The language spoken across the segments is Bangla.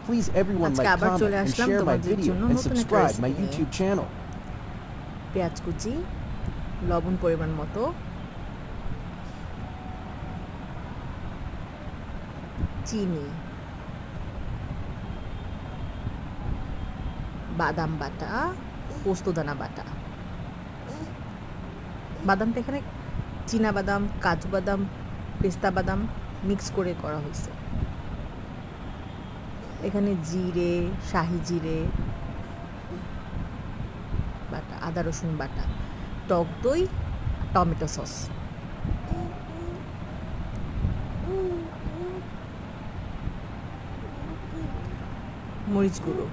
Please everyone আজকে like, আবার comment, চলে and আসলাম share my তোমাদের video জন্য and নতুন একটা subscribe my রেসিপি নিয়ে। YouTube channel. পেঁয়াজ কুচি, লবণ পরিমাণ মতো, চিনি, বাদাম বাটা, পোস্তদানা বাটা। বাদামটা এখানে চীনা বাদাম, কাজু বাদাম, পেস্তা বাদাম মিক্স করে করা হয়েছে। এখানে জিরে, শাহি জিরে বাটা, আদা রসুন বাটা, টক দই, টমেটো সস। মরিচ গুঁড়ো,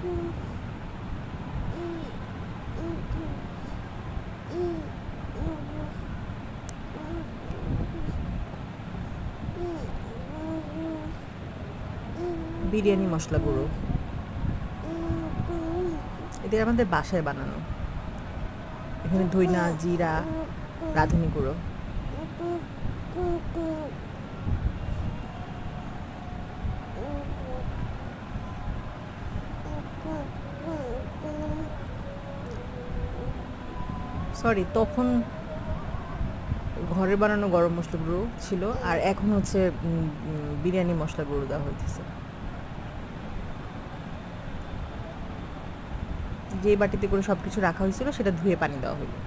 বিরিয়ানি মশলা গুঁড়ো, এদের আমাদের বাসায় বানানো। এখানে ধইনা, জিরা, রাঁধুনি গুঁড়ো, সরি তখন ঘরে বানানো গরম মশলা গুঁড়ো ছিল, আর এখন হচ্ছে বিরিয়ানি মশলা গুঁড়ো দেওয়া হইতেছে। যে বাটিতে করে সব কিছু রাখা হয়েছিল সেটা ধুয়ে পানি দেওয়া হলো।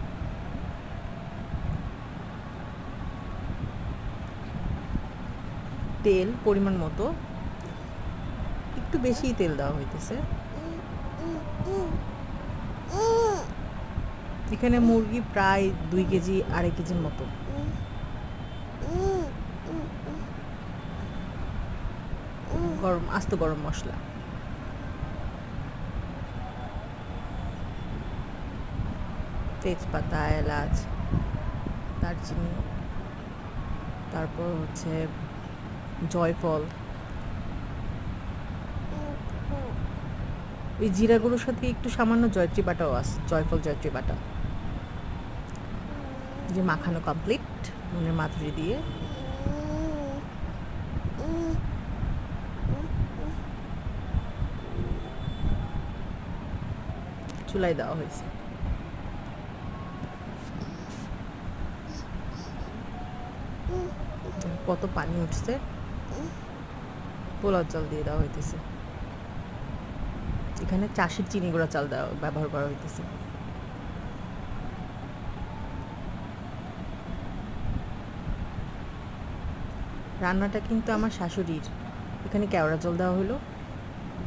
তেল পরিমাণ মতো, একটু বেশিই তেল দেওয়া হইতেছে। এখানে মুরগি প্রায় 2 কেজি, 2.5 কেজির মতো। আস্ত গরম মশলা, তেজপাতা, এলাচ, দারচিনি, তারপর হচ্ছে জয়ফল। এই জিরাগুলোর সাথে একটু সামান্য জয়ত্রী বাটাও আছে, জয়ফল জয়ত্রী বাটা। যে মাখানো কমপ্লিট নুনের মাথুরি দিয়ে। চুলায় দেওয়া হয়েছে। কত পানি উঠছে, পোলাও চাল দিয়ে দেওয়া হইতেছে। এখানে চাষের চিনি গুঁড়া চাল ব্যবহার করা হইতেছে। রান্নাটা কিন্তু আমার শাশুড়ির। এখানে কেওড়া জল দেওয়া হলো,